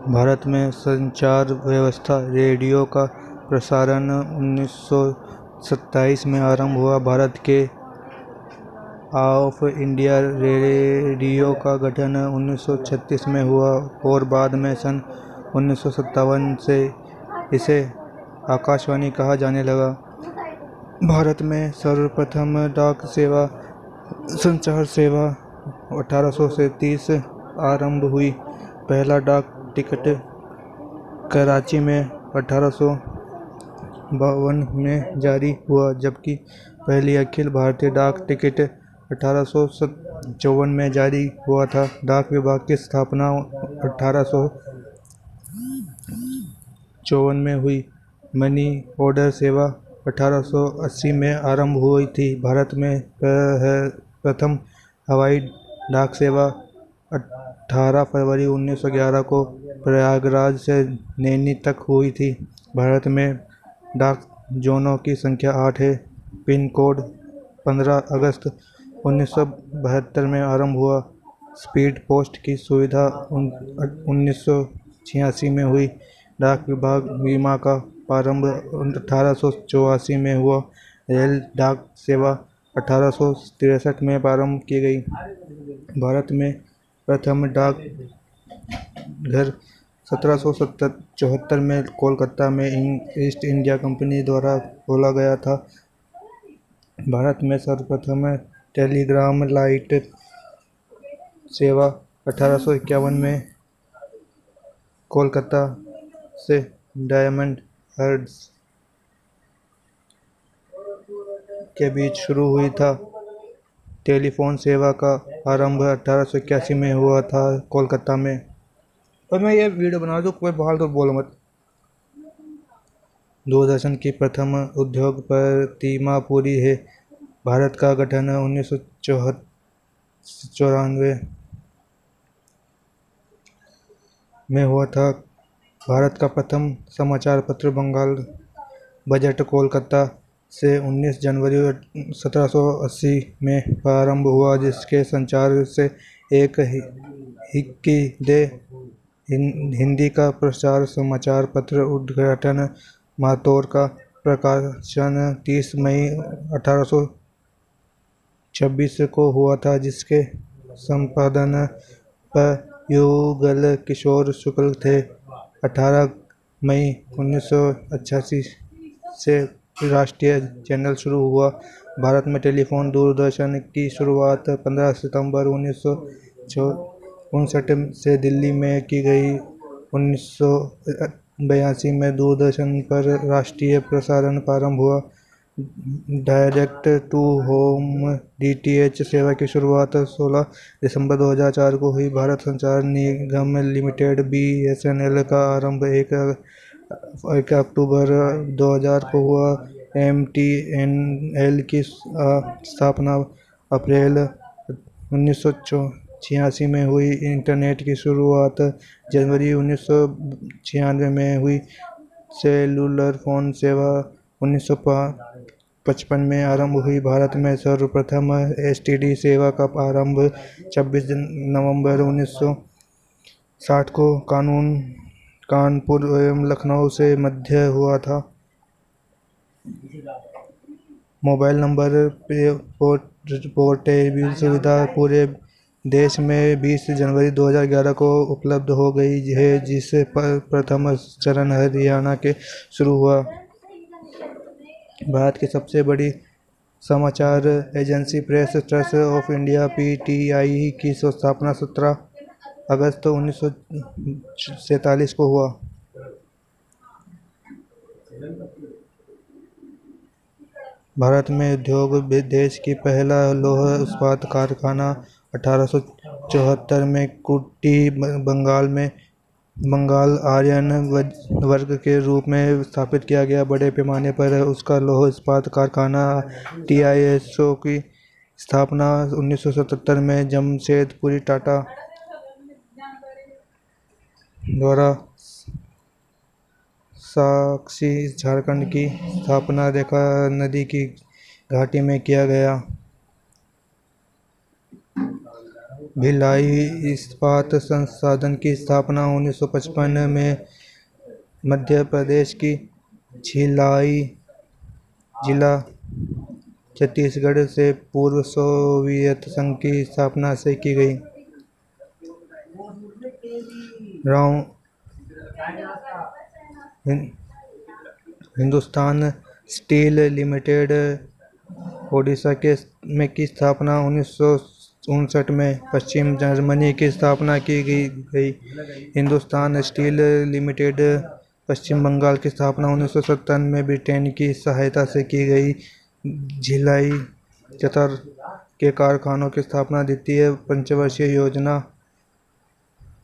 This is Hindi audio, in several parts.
भारत में संचार व्यवस्था रेडियो का प्रसारण 1927 में आरंभ हुआ। भारत के ऑफ इंडिया रेडियो का गठन 1936 में हुआ और बाद में सन 1957 से इसे आकाशवाणी कहा जाने लगा। भारत में सर्वप्रथम डाक सेवा संचार सेवा 1830 आरंभ हुई। पहला डाक टिकट कराची में 1852 में जारी हुआ, जबकि पहली अखिल भारतीय डाक टिकट 1854 में जारी हुआ था। डाक विभाग की स्थापना 1854 में हुई। मनी ऑर्डर सेवा 1880 में आरंभ हुई थी। भारत में प्रथम हवाई डाक सेवा 18 फरवरी 1911 को प्रयागराज से नैनी तक हुई थी। भारत में डाक जोनों की संख्या 8 है। पिन कोड 15 अगस्त 1972 में आरंभ हुआ। स्पीड पोस्ट की सुविधा 1986 में हुई। डाक विभाग बीमा का प्रारंभ 1884 में हुआ। रेल डाक सेवा 1863 में प्रारंभ की गई। भारत में प्रथम डाक घर 1774 में कोलकाता में ईस्ट इंडिया कंपनी द्वारा खोला गया था। भारत में सर्वप्रथम टेलीग्राम लाइट सेवा 1851 में कोलकाता से डायमंड हर्ड्स के बीच शुरू हुई था। टेलीफोन सेवा का आरंभ 1881 में हुआ था कोलकाता में। और मैं ये वीडियो बना दूँ, कोई बाहर तो बोलो मत। दूरदर्शन की प्रथम उद्योग प्रतिमा पूरी है। भारत का गठन 1994 में हुआ था। भारत का प्रथम समाचार पत्र बंगाल बजट कोलकाता से 19 जनवरी 1780 में प्रारंभ हुआ, जिसके संचार से एक हिक्की दे हिंदी का प्रचार समाचार पत्र उद्घाटन मातौर का प्रकाशन 30 मई 1826 को हुआ था, जिसके संपादन पर युगल किशोर शुक्ल थे। 18 मई 1988 से राष्ट्रीय चैनल शुरू हुआ। भारत में टेलीफोन दूरदर्शन की शुरुआत 15 सितंबर 1959 से दिल्ली में की गई। 1982 में दूरदर्शन पर राष्ट्रीय प्रसारण प्रारंभ हुआ। डायरेक्ट टू होम डीटीएच सेवा की शुरुआत 16 दिसंबर 2004 को हुई। भारत संचार निगम लिमिटेड बीएसएनएल का आरंभ 1 अक्टूबर 2000 को हुआ। एमटीएनएल की स्थापना अप्रैल 1986 में हुई। इंटरनेट की शुरुआत जनवरी 1996 में हुई। सेलुलर फोन सेवा 1955 में आरंभ हुई। भारत में सर्वप्रथम एसटीडी सेवा का आरंभ 26 नवंबर 1960 को कानपुर एवं लखनऊ से मध्य हुआ था। मोबाइल नंबर पोर्टेबिलिटी सुविधा पूरे देश में 20 जनवरी 2011 को उपलब्ध हो गई है, जिसे प्रथम चरण हरियाणा के शुरू हुआ। भारत की सबसे बड़ी समाचार agency press trust of India PTI की स्थापना 17 अगस्त 1947 को हुआ। भारत में उद्योग देश की पहला लौह इस्पात कारखाना 1874 में कुट्टी बंगाल आर्यन वर्ग के रूप में स्थापित किया गया। बड़े पैमाने पर उसका लौह इस्पात कारखाना टीआईएसओ की स्थापना 1977 में जमशेदपुर टाटा द्वारा साक्षी झारखंड की स्थापना रेखा नदी की घाटी में किया गया। भिलाई इस्पात संस्थान की स्थापना 1955 में मध्य प्रदेश की भिलाई जिला छत्तीसगढ़ से पूर्व सोवियत संघ की स्थापना से की गई। हिंदुस्तान स्टील लिमिटेड ओडिशा में की स्थापना 1959 में पश्चिम जर्मनी की स्थापना की गई। हिंदुस्तान स्टील लिमिटेड पश्चिम बंगाल की स्थापना 1957 में ब्रिटेन की सहायता से की गई। भिलाई चतर के कारखानों की स्थापना द्वितीय पंचवर्षीय योजना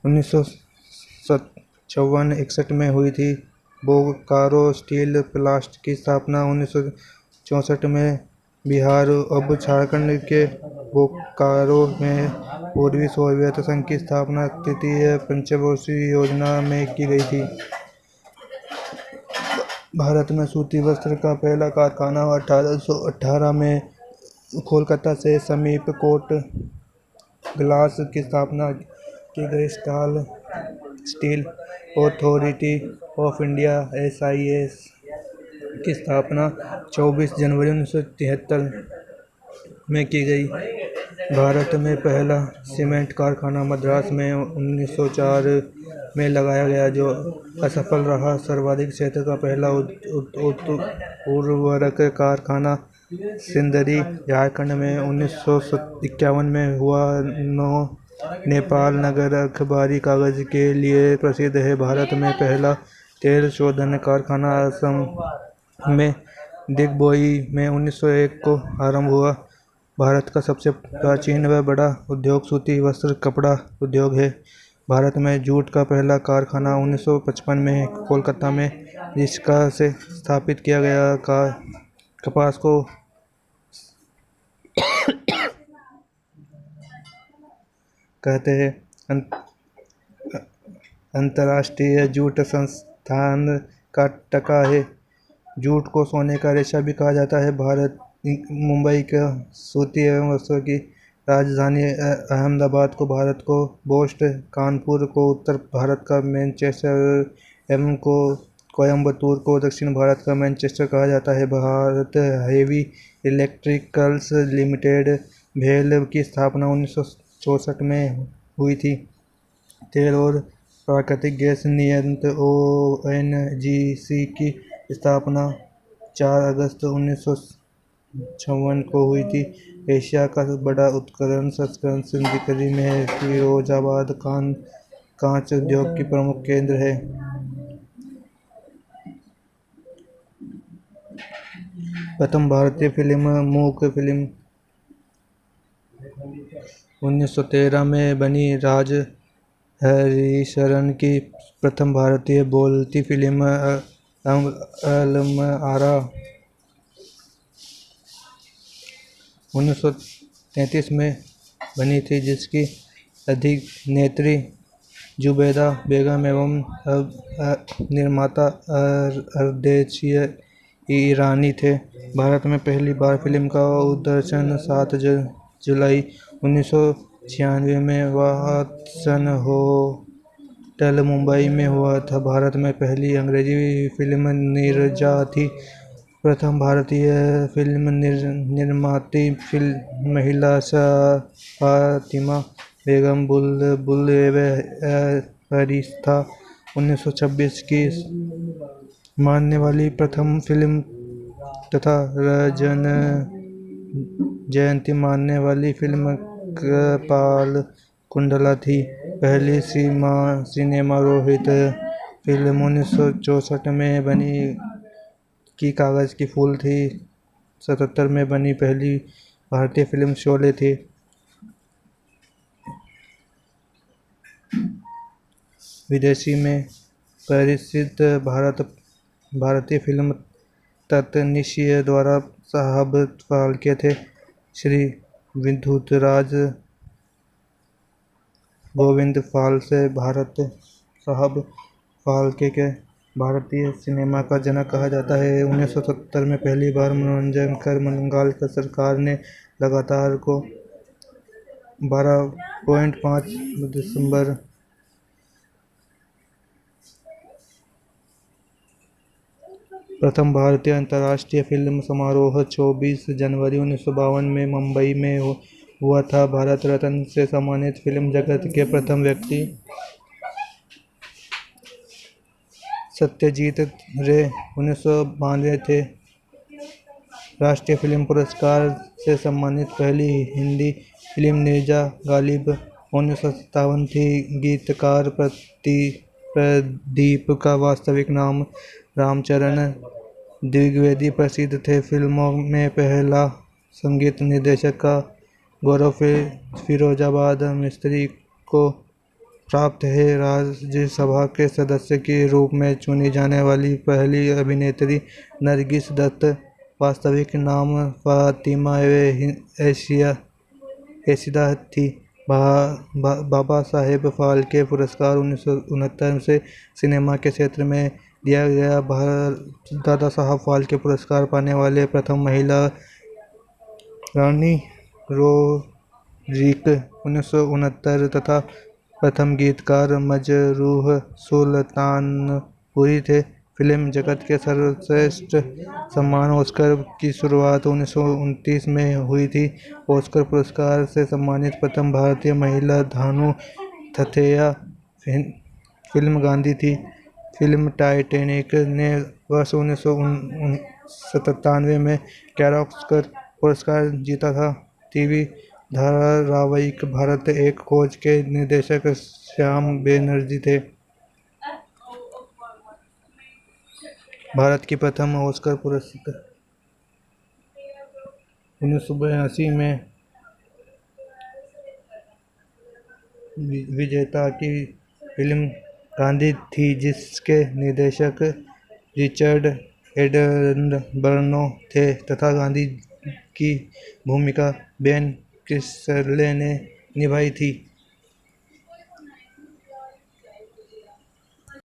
1954-61 में हुई थी। बोकारो स्टील प्लांट की स्थापना 1964 में बिहार अब झारखंड के बोकारो में पूर्वी सोवियत संघ की स्थापना तृतीय पंचवर्षीय योजना में की गई थी। भारत में सूती वस्त्र का पहला कारखाना 1818 में कोलकाता से समीप कोट ग्लास की स्थापना की गई। Steel authority of India (SIS) की स्थापना 24 जनवरी 1973 में की गई। भारत में पहला सीमेंट कारखाना मद्रास में 1904 में लगाया गया, जो असफल रहा। सर्वाधिक क्षेत्र का पहला उर्वरक कारखाना सिंदरी, झारखंड में 1951 में हुआ। नेपाल नगर अखबारी कागज के लिए प्रसिद्ध है। भारत में पहला तेल शोधन कारखाना असम में दिग्बोई में 1901 को आरंभ हुआ। भारत का सबसे प्राचीन व बड़ा उद्योग सूती वस्त्र कपड़ा उद्योग है। भारत में जूट का पहला कारखाना 1955 में कोलकाता में जिसका से स्थापित किया गया। कपास को कहते हैं। अंतर्राष्ट्रीय जूट संस्थान का टका है। जूट को सोने का रेशा भी कहा जाता है। भारत मुंबई का सूती एवं वस्त्रों की राजधानी अहमदाबाद को भारत को बोस्टन, कानपुर को उत्तर भारत का मैनचेस्टर एवं कोयम्बटूर को दक्षिण भारत का मैनचेस्टर कहा जाता है। भारत हेवी इलेक्ट्रिकल्स लिमिटेड भेल की स्थापना 1964 में हुई थी। तेल और प्राकृतिक गैस नियंत्रण ONGC की स्थापना 4 अगस्त 1956 को हुई थी। एशिया का बड़ा उत्खनन संस्करण सिंदरी में है। फिरोजाबाद कांच उद्योग की प्रमुख केंद्र है। प्रथम भारतीय फिल्म मूक फिल्म 1913 में बनी। राज हरिशरण की प्रथम भारतीय बोलती फिल्म अलमआरा 1933 में बनी थी, जिसकी अभिनेत्री जुबैदा बेगम एवं निर्माता अर्देशीर ईरानी थे। भारत में पहली बार फिल्म का प्रदर्शन 7 जुलाई 1996 में वाटसन होटल मुंबई में हुआ था। भारत में पहली अंग्रेजी फिल्म नीरजा थी। प्रथम भारतीय फिल्म निर्माती महिला फातिमा बेगम बुलबुल फरिश्ता 1926 की मानने वाली प्रथम फिल्म तथा रजन जयंती मानने वाली फिल्म कपाल कुंडला थी। पहली सिनेमा रोहित फिल्म 1964 में बनी की कागज की फूल थी। 77 में बनी पहली भारतीय फिल्म शोले थी। विदेशी में प्रसिद्ध भारतीय फिल्म ततनिशीय द्वारा साहब फाल्के थे। श्री विद्युतराज गोविंद फाल्के भारत साहब फाल्के के भारतीय सिनेमा का जनक कहा जाता है। 1970 में पहली बार मनोरंजन कर बंगाल सरकार ने लगातार को 12.5 दिसंबर प्रथम भारतीय अंतर्राष्ट्रीय फिल्म समारोह 24 जनवरी 1952 में मुंबई में हुआ था। भारत रत्न से सम्मानित फिल्म जगत के प्रथम व्यक्ति सत्यजीत रे 1992 थे। राष्ट्रीय फिल्म पुरस्कार से सम्मानित पहली हिंदी फिल्म नीरजा गालिब 1957 थी। गीतकार प्रदीप का वास्तविक नाम रामचरण द्विवेदी प्रसिद्ध थे। फिल्मों में पहला संगीत निर्देशक का गौरव फिरोजाबाद मिस्त्री को प्राप्त है। राज्यसभा के सदस्य के रूप में चुनी जाने वाली पहली अभिनेत्री नरगिस दत्त, वास्तविक नाम फातिमा एशिदा थी। बाबा साहेब फाल्के पुरस्कार 1969 से सिनेमा के क्षेत्र में दिया गया। दादा साहब फाल्के पुरस्कार पाने वाले प्रथम महिला रानी रोज़िक 1969 तथा प्रथम गीतकार मजरूह सुल्तानपुरी थे। फिल्म जगत के सर्वश्रेष्ठ सम्मान ऑस्कर की शुरुआत 1929 में हुई थी। ऑस्कर पुरस्कार से सम्मानित प्रथम भारतीय महिला भानु थतेया फिल्म गांधी थी। फिल्म टाइटैनिक ने वर्ष 1997 में 11 ऑस्कर पुरस्कार जीता था। टीवी धारावाहिक भारत एक खोज के निर्देशक श्याम बनर्जी थे। भारत की प्रथम ऑस्कर पुरस्कार 1982 में विजेता की फिल्म गांधी थी, जिसके निर्देशक रिचर्ड एटनबर्नो थे तथा गांधी की भूमिका बेन किंगसले ने निभाई थी।